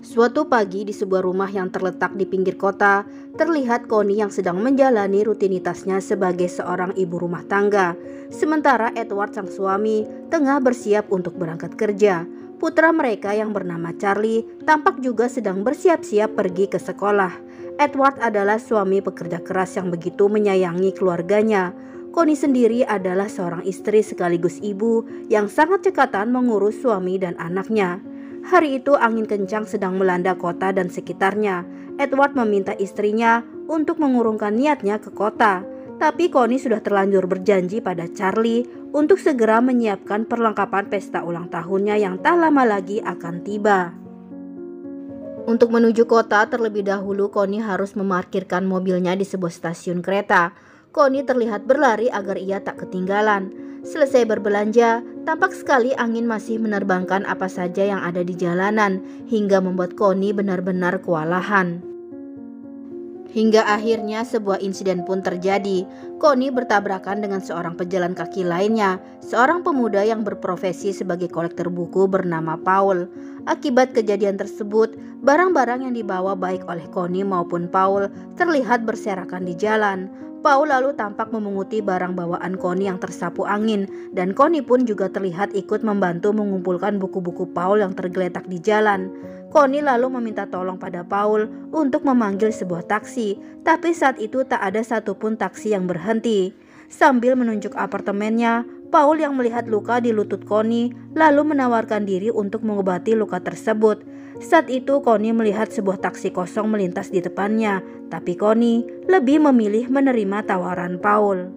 Suatu pagi di sebuah rumah yang terletak di pinggir kota, terlihat Connie yang sedang menjalani rutinitasnya sebagai seorang ibu rumah tangga. Sementara Edward sang suami tengah bersiap untuk berangkat kerja. Putra mereka yang bernama Charlie tampak juga sedang bersiap-siap pergi ke sekolah. Edward adalah suami pekerja keras yang begitu menyayangi keluarganya. Connie sendiri adalah seorang istri sekaligus ibu yang sangat cekatan mengurus suami dan anaknya. Hari itu angin kencang sedang melanda kota dan sekitarnya. Edward meminta istrinya untuk mengurungkan niatnya ke kota. Tapi Connie sudah terlanjur berjanji pada Charlie untuk segera menyiapkan perlengkapan pesta ulang tahunnya yang tak lama lagi akan tiba. Untuk menuju kota terlebih dahulu, Connie harus memarkirkan mobilnya di sebuah stasiun kereta. Connie terlihat berlari agar ia tak ketinggalan. Selesai berbelanja, tampak sekali angin masih menerbangkan apa saja yang ada di jalanan, hingga membuat Connie benar-benar kewalahan. Hingga akhirnya sebuah insiden pun terjadi. Connie bertabrakan dengan seorang pejalan kaki lainnya, seorang pemuda yang berprofesi sebagai kolektor buku bernama Paul. Akibat kejadian tersebut, barang-barang yang dibawa baik oleh Connie maupun Paul terlihat berserakan di jalan. Paul lalu tampak memunguti barang bawaan Connie yang tersapu angin, dan Connie pun juga terlihat ikut membantu mengumpulkan buku-buku Paul yang tergeletak di jalan. Connie lalu meminta tolong pada Paul untuk memanggil sebuah taksi, tapi saat itu tak ada satupun taksi yang berhenti. Sambil menunjuk apartemennya, Paul yang melihat luka di lutut Connie lalu menawarkan diri untuk mengobati luka tersebut. Saat itu Connie melihat sebuah taksi kosong melintas di depannya, tapi Connie lebih memilih menerima tawaran Paul.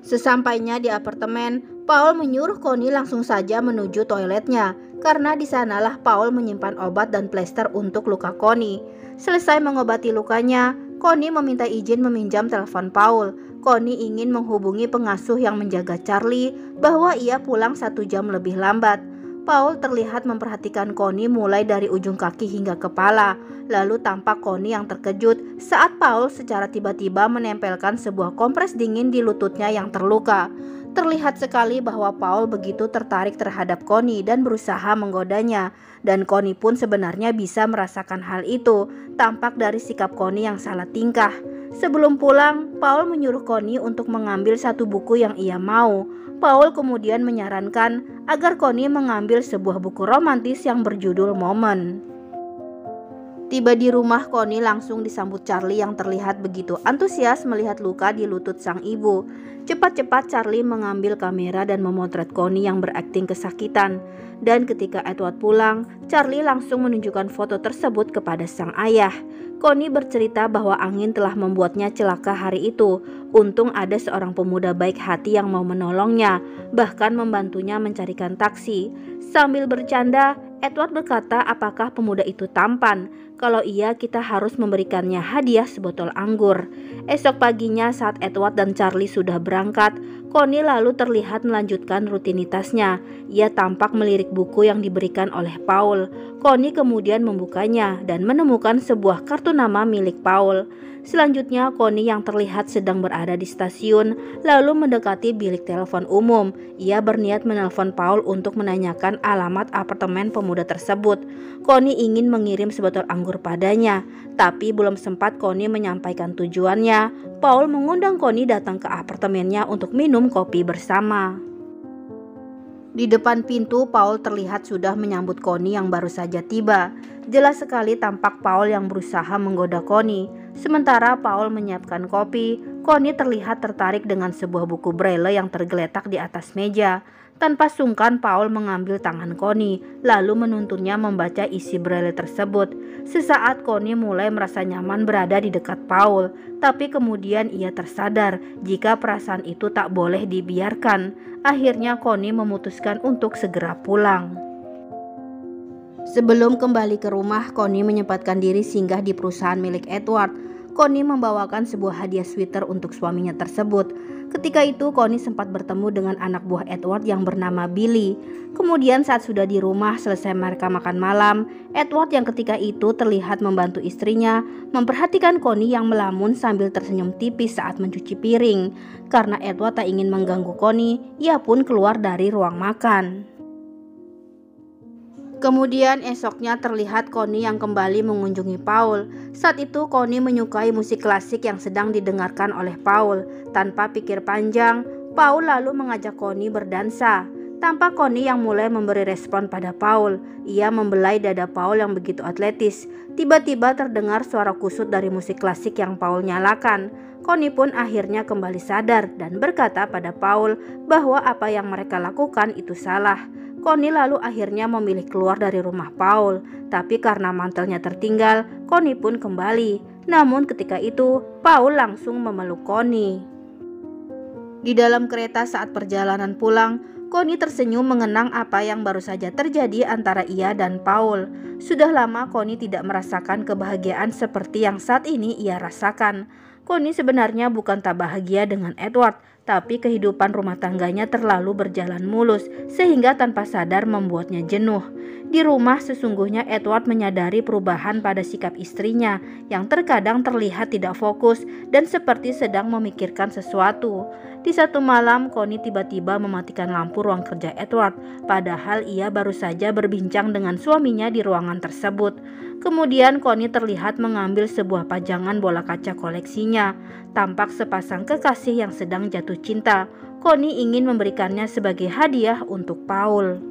Sesampainya di apartemen, Paul menyuruh Connie langsung saja menuju toiletnya, karena di sanalah Paul menyimpan obat dan plester untuk luka Connie. Selesai mengobati lukanya, Connie meminta izin meminjam telepon Paul. Connie ingin menghubungi pengasuh yang menjaga Charlie bahwa ia pulang 1 jam lebih lambat. Paul terlihat memperhatikan Connie mulai dari ujung kaki hingga kepala. Lalu tampak Connie yang terkejut saat Paul secara tiba-tiba menempelkan sebuah kompres dingin di lututnya yang terluka. Terlihat sekali bahwa Paul begitu tertarik terhadap Connie dan berusaha menggodanya. Dan Connie pun sebenarnya bisa merasakan hal itu, tampak dari sikap Connie yang salah tingkah. Sebelum pulang, Paul menyuruh Connie untuk mengambil satu buku yang ia mau. Paul kemudian menyarankan agar Connie mengambil sebuah buku romantis yang berjudul Moment. Tiba di rumah, Connie langsung disambut Charlie yang terlihat begitu antusias melihat luka di lutut sang ibu. Cepat-cepat Charlie mengambil kamera dan memotret Connie yang berakting kesakitan. Dan ketika Edward pulang, Charlie langsung menunjukkan foto tersebut kepada sang ayah. Connie bercerita bahwa angin telah membuatnya celaka hari itu. Untung ada seorang pemuda baik hati yang mau menolongnya, bahkan membantunya mencarikan taksi. Sambil bercanda, Edward berkata apakah pemuda itu tampan. Kalau iya, kita harus memberikannya hadiah sebotol anggur. Esok paginya saat Edward dan Charlie sudah berangkat, Connie lalu terlihat melanjutkan rutinitasnya. Ia tampak melirik buku yang diberikan oleh Paul. Connie kemudian membukanya dan menemukan sebuah kartu nama milik Paul. Selanjutnya Connie yang terlihat sedang berada di stasiun lalu mendekati bilik telepon umum. Ia berniat menelpon Paul untuk menanyakan alamat apartemen pemuda tersebut. Connie ingin mengirim sebotol anggur padanya, tapi belum sempat Connie menyampaikan tujuannya, Paul mengundang Connie datang ke apartemennya untuk minum kopi bersama. Di depan pintu, Paul terlihat sudah menyambut Connie yang baru saja tiba. Jelas sekali tampak Paul yang berusaha menggoda Connie. Sementara Paul menyiapkan kopi, Connie terlihat tertarik dengan sebuah buku braille yang tergeletak di atas meja. Tanpa sungkan Paul mengambil tangan Connie, lalu menuntunnya membaca isi braille tersebut. Sesaat Connie mulai merasa nyaman berada di dekat Paul, tapi kemudian ia tersadar jika perasaan itu tak boleh dibiarkan. Akhirnya Connie memutuskan untuk segera pulang. Sebelum kembali ke rumah, Connie menyempatkan diri singgah di perusahaan milik Edward. Connie membawakan sebuah hadiah sweater untuk suaminya tersebut. Ketika itu Connie sempat bertemu dengan anak buah Edward yang bernama Billy. Kemudian saat sudah di rumah selesai mereka makan malam, Edward yang ketika itu terlihat membantu istrinya memperhatikan Connie yang melamun sambil tersenyum tipis saat mencuci piring. Karena Edward tak ingin mengganggu Connie, ia pun keluar dari ruang makan. Kemudian esoknya terlihat Connie yang kembali mengunjungi Paul. Saat itu Connie menyukai musik klasik yang sedang didengarkan oleh Paul. Tanpa pikir panjang, Paul lalu mengajak Connie berdansa. Tampak Connie yang mulai memberi respon pada Paul. Ia membelai dada Paul yang begitu atletis. Tiba-tiba terdengar suara kusut dari musik klasik yang Paul nyalakan. Connie pun akhirnya kembali sadar dan berkata pada Paul bahwa apa yang mereka lakukan itu salah. Connie lalu akhirnya memilih keluar dari rumah Paul, tapi karena mantelnya tertinggal, Connie pun kembali. Namun ketika itu, Paul langsung memeluk Connie. Di dalam kereta saat perjalanan pulang, Connie tersenyum mengenang apa yang baru saja terjadi antara ia dan Paul. Sudah lama Connie tidak merasakan kebahagiaan seperti yang saat ini ia rasakan. Connie sebenarnya bukan tak bahagia dengan Edward, tapi kehidupan rumah tangganya terlalu berjalan mulus sehingga tanpa sadar membuatnya jenuh. Di rumah sesungguhnya Edward menyadari perubahan pada sikap istrinya yang terkadang terlihat tidak fokus dan seperti sedang memikirkan sesuatu. Di satu malam Connie tiba-tiba mematikan lampu ruang kerja Edward, padahal ia baru saja berbincang dengan suaminya di ruangan tersebut. Kemudian Connie terlihat mengambil sebuah pajangan bola kaca koleksinya. Tampak sepasang kekasih yang sedang jatuh cinta. Connie ingin memberikannya sebagai hadiah untuk Paul.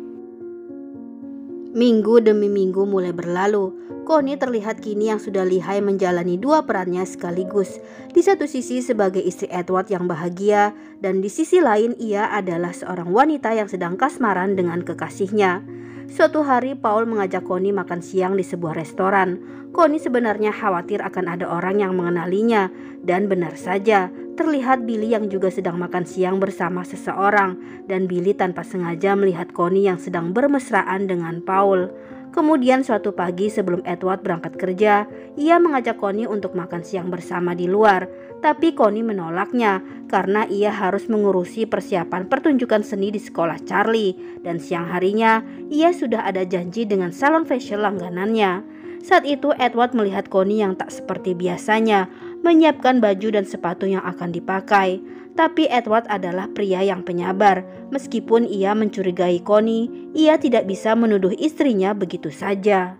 Minggu demi minggu mulai berlalu. Connie terlihat kini yang sudah lihai menjalani dua perannya sekaligus. Di satu sisi sebagai istri Edward yang bahagia, dan di sisi lain ia adalah seorang wanita yang sedang kasmaran dengan kekasihnya. Suatu hari Paul mengajak Connie makan siang di sebuah restoran. Connie sebenarnya khawatir akan ada orang yang mengenalinya, dan benar saja terlihat Billy yang juga sedang makan siang bersama seseorang, dan Billy tanpa sengaja melihat Connie yang sedang bermesraan dengan Paul. Kemudian suatu pagi sebelum Edward berangkat kerja, ia mengajak Connie untuk makan siang bersama di luar. Tapi Connie menolaknya karena ia harus mengurusi persiapan pertunjukan seni di sekolah Charlie. Dan siang harinya ia sudah ada janji dengan salon fashion langganannya. Saat itu Edward melihat Connie yang tak seperti biasanya, menyiapkan baju dan sepatu yang akan dipakai. Tapi Edward adalah pria yang penyabar. Meskipun ia mencurigai Connie, ia tidak bisa menuduh istrinya begitu saja.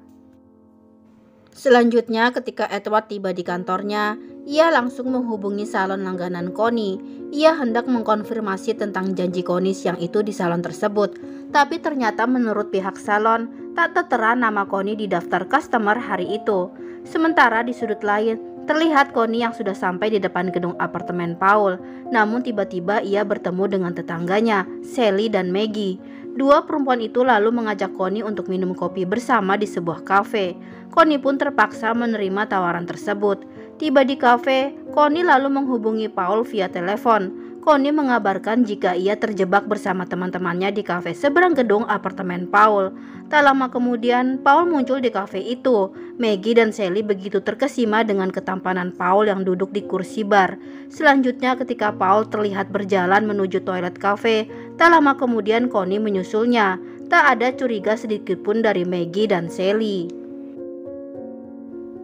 Selanjutnya ketika Edward tiba di kantornya, ia langsung menghubungi salon langganan Connie. Ia hendak mengkonfirmasi tentang janji Connie siang itu di salon tersebut. Tapi ternyata menurut pihak salon, tak tertera nama Connie di daftar customer hari itu. Sementara di sudut lain, terlihat Connie yang sudah sampai di depan gedung apartemen Paul. Namun tiba-tiba ia bertemu dengan tetangganya, Sally dan Maggie. Dua perempuan itu lalu mengajak Connie untuk minum kopi bersama di sebuah kafe. Connie pun terpaksa menerima tawaran tersebut. Tiba di kafe, Connie lalu menghubungi Paul via telepon. Connie mengabarkan jika ia terjebak bersama teman-temannya di kafe seberang gedung apartemen Paul. Tak lama kemudian, Paul muncul di kafe itu. Maggie dan Sally begitu terkesima dengan ketampanan Paul yang duduk di kursi bar. Selanjutnya ketika Paul terlihat berjalan menuju toilet kafe, tak lama kemudian Connie menyusulnya. Tak ada curiga sedikitpun dari Maggie dan Sally.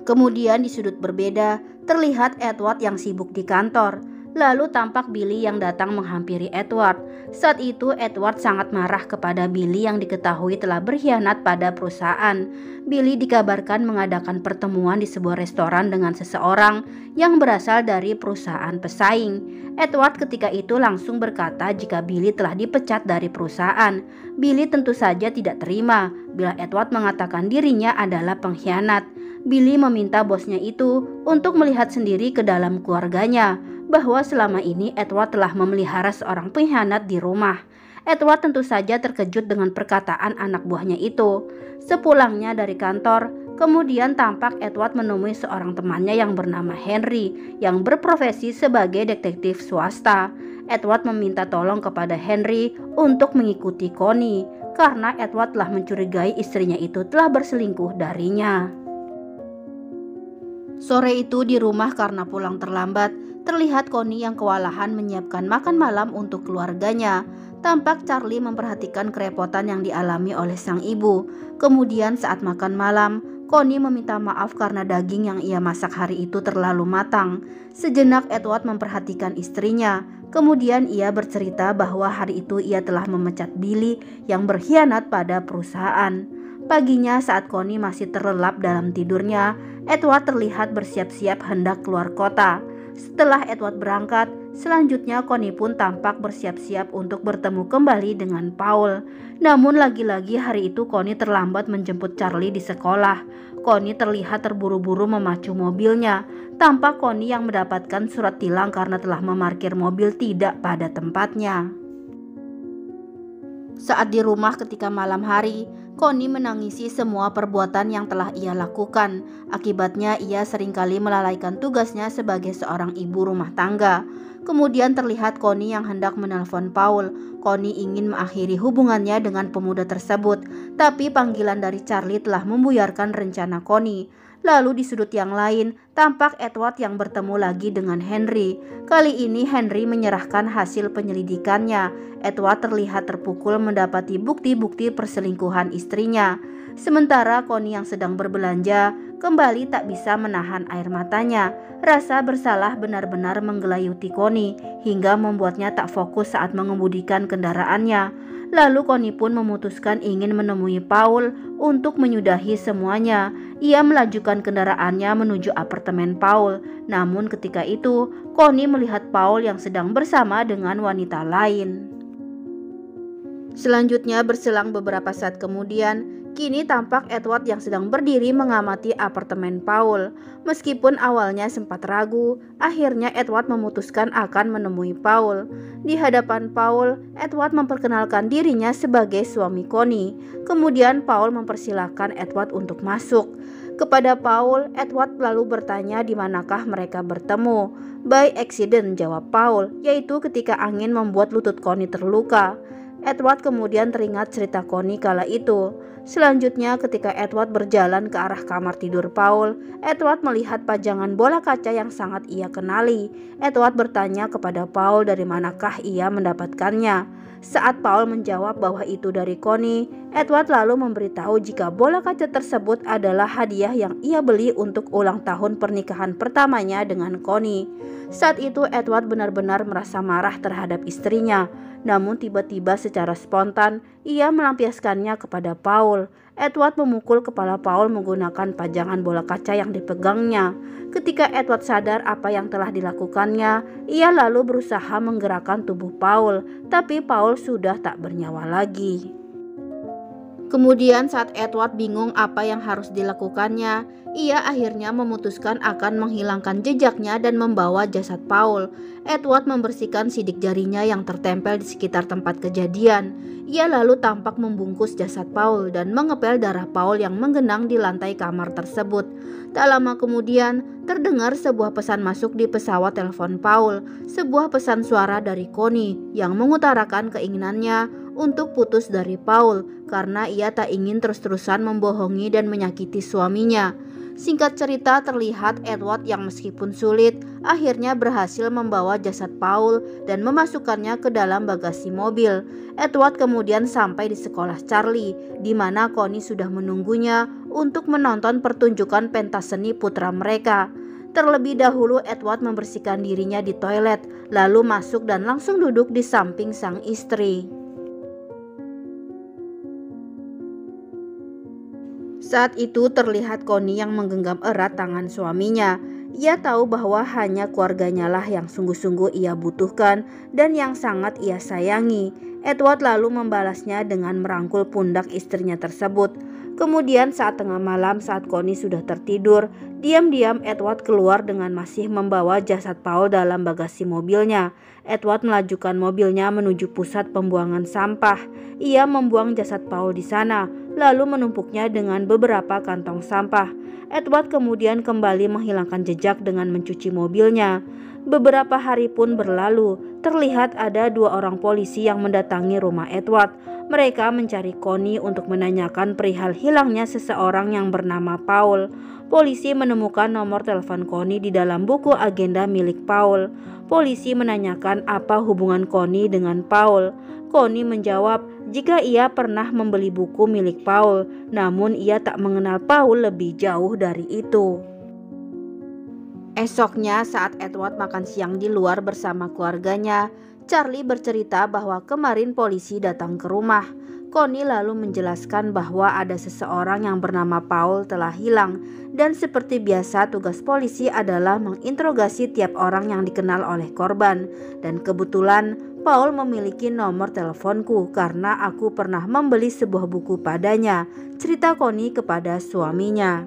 Kemudian di sudut berbeda, terlihat Edward yang sibuk di kantor. Lalu tampak Billy yang datang menghampiri Edward. Saat itu Edward sangat marah kepada Billy yang diketahui telah berkhianat pada perusahaan. Billy dikabarkan mengadakan pertemuan di sebuah restoran dengan seseorang yang berasal dari perusahaan pesaing. Edward ketika itu langsung berkata jika Billy telah dipecat dari perusahaan. Billy tentu saja tidak terima bila Edward mengatakan dirinya adalah pengkhianat. Billy meminta bosnya itu untuk melihat sendiri ke dalam keluarganya, bahwa selama ini Edward telah memelihara seorang pengkhianat di rumah. Edward tentu saja terkejut dengan perkataan anak buahnya itu. Sepulangnya dari kantor, kemudian tampak Edward menemui seorang temannya yang bernama Henry yang berprofesi sebagai detektif swasta. Edward meminta tolong kepada Henry untuk mengikuti Connie karena Edward telah mencurigai istrinya itu telah berselingkuh darinya. Sore itu di rumah karena pulang terlambat, terlihat Connie yang kewalahan menyiapkan makan malam untuk keluarganya. Tampak Charlie memperhatikan kerepotan yang dialami oleh sang ibu. Kemudian saat makan malam, Connie meminta maaf karena daging yang ia masak hari itu terlalu matang. Sejenak Edward memperhatikan istrinya. Kemudian ia bercerita bahwa hari itu ia telah memecat Billy yang berkhianat pada perusahaan. Paginya saat Connie masih terlelap dalam tidurnya, Edward terlihat bersiap-siap hendak keluar kota. Setelah Edward berangkat, selanjutnya Connie pun tampak bersiap-siap untuk bertemu kembali dengan Paul. Namun lagi-lagi hari itu Connie terlambat menjemput Charlie di sekolah. Connie terlihat terburu-buru memacu mobilnya. Tampak Connie yang mendapatkan surat tilang karena telah memarkir mobil tidak pada tempatnya. Saat di rumah ketika malam hari, Connie menangisi semua perbuatan yang telah ia lakukan. Akibatnya ia seringkali melalaikan tugasnya sebagai seorang ibu rumah tangga. Kemudian terlihat Connie yang hendak menelpon Paul. Connie ingin mengakhiri hubungannya dengan pemuda tersebut, tapi panggilan dari Charlie telah membuyarkan rencana Connie. Lalu di sudut yang lain, tampak Edward yang bertemu lagi dengan Henry. Kali ini Henry menyerahkan hasil penyelidikannya. Edward terlihat terpukul mendapati bukti-bukti perselingkuhan istrinya. Sementara Connie yang sedang berbelanja kembali tak bisa menahan air matanya. Rasa bersalah benar-benar menggelayuti Connie hingga membuatnya tak fokus saat mengemudikan kendaraannya. Lalu Connie pun memutuskan ingin menemui Paul untuk menyudahi semuanya. Ia melajukan kendaraannya menuju apartemen Paul. Namun ketika itu, Connie melihat Paul yang sedang bersama dengan wanita lain. Selanjutnya berselang beberapa saat kemudian, kini tampak Edward yang sedang berdiri mengamati apartemen Paul. Meskipun awalnya sempat ragu, akhirnya Edward memutuskan akan menemui Paul. Di hadapan Paul, Edward memperkenalkan dirinya sebagai suami Connie. Kemudian Paul mempersilahkan Edward untuk masuk. Kepada Paul, Edward lalu bertanya di manakah mereka bertemu. By accident, jawab Paul, yaitu ketika angin membuat lutut Connie terluka. Edward kemudian teringat cerita Connie kala itu. Selanjutnya ketika Edward berjalan ke arah kamar tidur Paul, Edward melihat pajangan bola kaca yang sangat ia kenali. Edward bertanya kepada Paul dari manakah ia mendapatkannya. Saat Paul menjawab bahwa itu dari Connie, Edward lalu memberitahu jika bola kaca tersebut adalah hadiah yang ia beli untuk ulang tahun pernikahan pertamanya dengan Connie. Saat itu Edward benar-benar merasa marah terhadap istrinya. Namun tiba-tiba secara spontan ia melampiaskannya kepada Paul. Edward memukul kepala Paul menggunakan pajangan bola kaca yang dipegangnya. Ketika Edward sadar apa yang telah dilakukannya, ia lalu berusaha menggerakkan tubuh Paul, tapi Paul sudah tak bernyawa lagi. Kemudian saat Edward bingung apa yang harus dilakukannya, ia akhirnya memutuskan akan menghilangkan jejaknya dan membawa jasad Paul. Edward membersihkan sidik jarinya yang tertempel di sekitar tempat kejadian. Ia lalu tampak membungkus jasad Paul dan mengepel darah Paul yang menggenang di lantai kamar tersebut. Tak lama kemudian, terdengar sebuah pesan masuk di pesawat telepon Paul, sebuah pesan suara dari Connie yang mengutarakan keinginannya untuk putus dari Paul karena ia tak ingin terus-terusan membohongi dan menyakiti suaminya. Singkat cerita, terlihat Edward yang meskipun sulit akhirnya berhasil membawa jasad Paul dan memasukkannya ke dalam bagasi mobil. Edward kemudian sampai di sekolah Charlie, di mana Connie sudah menunggunya untuk menonton pertunjukan pentas seni putra mereka. Terlebih dahulu Edward membersihkan dirinya di toilet, lalu masuk dan langsung duduk di samping sang istri. Saat itu terlihat Connie yang menggenggam erat tangan suaminya. Ia tahu bahwa hanya keluarganya lah yang sungguh-sungguh ia butuhkan dan yang sangat ia sayangi. Edward lalu membalasnya dengan merangkul pundak istrinya tersebut. Kemudian saat tengah malam saat Connie sudah tertidur, diam-diam Edward keluar dengan masih membawa jasad Paul dalam bagasi mobilnya. Edward melajukan mobilnya menuju pusat pembuangan sampah. Ia membuang jasad Paul di sana, lalu menumpuknya dengan beberapa kantong sampah. Edward kemudian kembali menghilangkan jejak dengan mencuci mobilnya. Beberapa hari pun berlalu, terlihat ada 2 orang polisi yang mendatangi rumah Edward. Mereka mencari Connie untuk menanyakan perihal hilangnya seseorang yang bernama Paul. Polisi menemukan nomor telepon Connie di dalam buku agenda milik Paul. Polisi menanyakan apa hubungan Connie dengan Paul. Connie menjawab jika ia pernah membeli buku milik Paul, namun ia tak mengenal Paul lebih jauh dari itu. Esoknya saat Edward makan siang di luar bersama keluarganya, Charlie bercerita bahwa kemarin polisi datang ke rumah. Connie lalu menjelaskan bahwa ada seseorang yang bernama Paul telah hilang, dan seperti biasa tugas polisi adalah menginterogasi tiap orang yang dikenal oleh korban. Dan kebetulan Paul memiliki nomor teleponku karena aku pernah membeli sebuah buku padanya, cerita Connie kepada suaminya.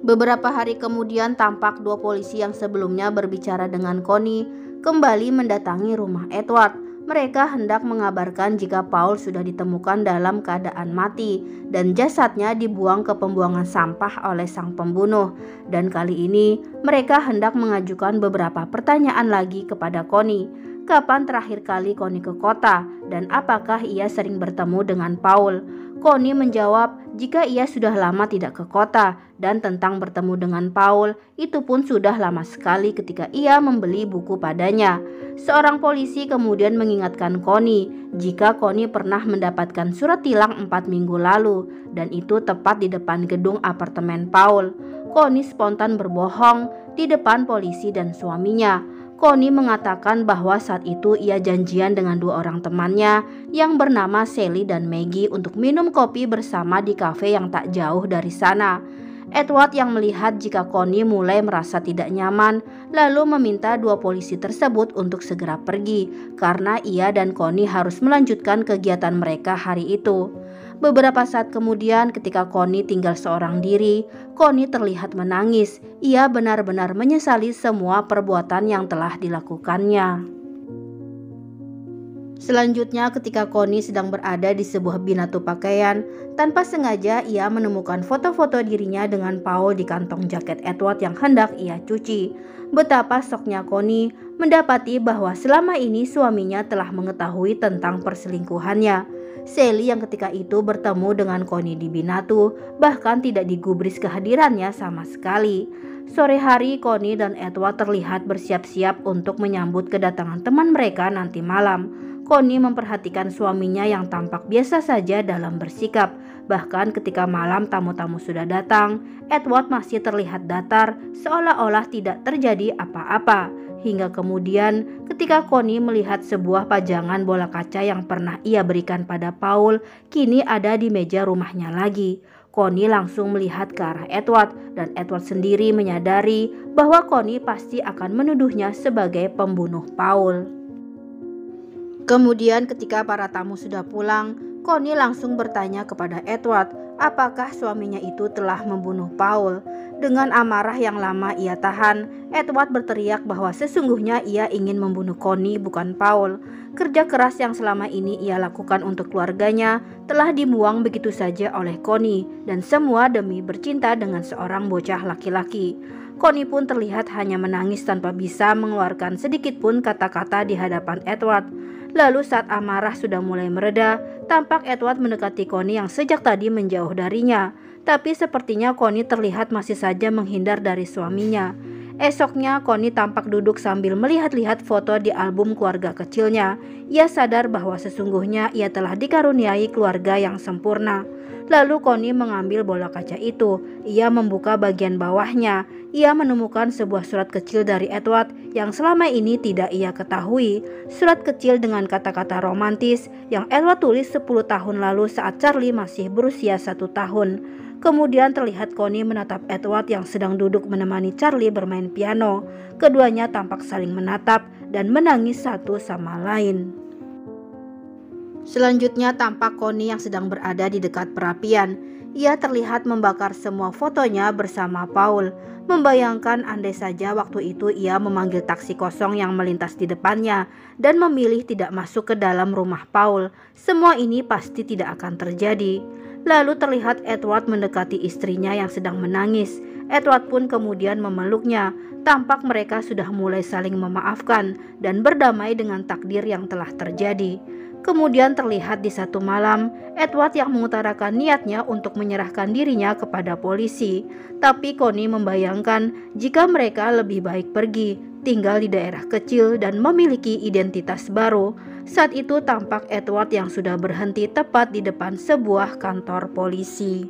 Beberapa hari kemudian tampak dua polisi yang sebelumnya berbicara dengan Connie kembali mendatangi rumah Edward. Mereka hendak mengabarkan jika Paul sudah ditemukan dalam keadaan mati dan jasadnya dibuang ke pembuangan sampah oleh sang pembunuh. Dan kali ini mereka hendak mengajukan beberapa pertanyaan lagi kepada Connie. Kapan terakhir kali Connie ke kota dan apakah ia sering bertemu dengan Paul? Connie menjawab jika ia sudah lama tidak ke kota dan tentang bertemu dengan Paul itu pun sudah lama sekali ketika ia membeli buku padanya. Seorang polisi kemudian mengingatkan Connie jika Connie pernah mendapatkan surat tilang 4 minggu lalu dan itu tepat di depan gedung apartemen Paul. Connie spontan berbohong di depan polisi dan suaminya. Connie mengatakan bahwa saat itu ia janjian dengan dua orang temannya yang bernama Sally dan Maggie untuk minum kopi bersama di kafe yang tak jauh dari sana. Edward yang melihat jika Connie mulai merasa tidak nyaman lalu meminta dua polisi tersebut untuk segera pergi karena ia dan Connie harus melanjutkan kegiatan mereka hari itu. Beberapa saat kemudian ketika Connie tinggal seorang diri, Connie terlihat menangis. Ia benar-benar menyesali semua perbuatan yang telah dilakukannya. Selanjutnya ketika Connie sedang berada di sebuah binatu pakaian, tanpa sengaja ia menemukan foto-foto dirinya dengan Paul di kantong jaket Edward yang hendak ia cuci. Betapa syoknya Connie mendapati bahwa selama ini suaminya telah mengetahui tentang perselingkuhannya. Sally yang ketika itu bertemu dengan Connie di binatu bahkan tidak digubris kehadirannya sama sekali. Sore hari Connie dan Edward terlihat bersiap-siap untuk menyambut kedatangan teman mereka nanti malam. Connie memperhatikan suaminya yang tampak biasa saja dalam bersikap. Bahkan ketika malam tamu-tamu sudah datang, Edward masih terlihat datar seolah-olah tidak terjadi apa-apa. Hingga kemudian ketika Connie melihat sebuah pajangan bola kaca yang pernah ia berikan pada Paul kini ada di meja rumahnya lagi. Connie langsung melihat ke arah Edward dan Edward sendiri menyadari bahwa Connie pasti akan menuduhnya sebagai pembunuh Paul. Kemudian ketika para tamu sudah pulang, Connie langsung bertanya kepada Edward apakah suaminya itu telah membunuh Paul. Dengan amarah yang lama ia tahan, Edward berteriak bahwa sesungguhnya ia ingin membunuh Connie bukan Paul. Kerja keras yang selama ini ia lakukan untuk keluarganya telah dibuang begitu saja oleh Connie dan semua demi bercinta dengan seorang bocah laki-laki. Connie pun terlihat hanya menangis tanpa bisa mengeluarkan sedikit pun kata-kata di hadapan Edward. Lalu saat amarah sudah mulai mereda, tampak Edward mendekati Connie yang sejak tadi menjauh darinya. Tapi sepertinya Connie terlihat masih saja menghindar dari suaminya. Esoknya Connie tampak duduk sambil melihat-lihat foto di album keluarga kecilnya. Ia sadar bahwa sesungguhnya ia telah dikaruniai keluarga yang sempurna. Lalu Connie mengambil bola kaca itu. Ia membuka bagian bawahnya. Ia menemukan sebuah surat kecil dari Edward yang selama ini tidak ia ketahui. Surat kecil dengan kata-kata romantis yang Edward tulis 10 tahun lalu saat Charlie masih berusia 1 tahun. Kemudian terlihat Connie menatap Edward yang sedang duduk menemani Charlie bermain piano. Keduanya tampak saling menatap dan menangis satu sama lain. Selanjutnya tampak Connie yang sedang berada di dekat perapian. Ia terlihat membakar semua fotonya bersama Paul. Membayangkan andai saja waktu itu ia memanggil taksi kosong yang melintas di depannya dan memilih tidak masuk ke dalam rumah Paul. Semua ini pasti tidak akan terjadi. Lalu terlihat Edward mendekati istrinya yang sedang menangis. Edward pun kemudian memeluknya. Tampak mereka sudah mulai saling memaafkan dan berdamai dengan takdir yang telah terjadi. Kemudian terlihat di satu malam, Edward yang mengutarakan niatnya untuk menyerahkan dirinya kepada polisi. Tapi Connie membayangkan jika mereka lebih baik pergi, tinggal di daerah kecil dan memiliki identitas baru. Saat itu tampak Edward yang sudah berhenti tepat di depan sebuah kantor polisi.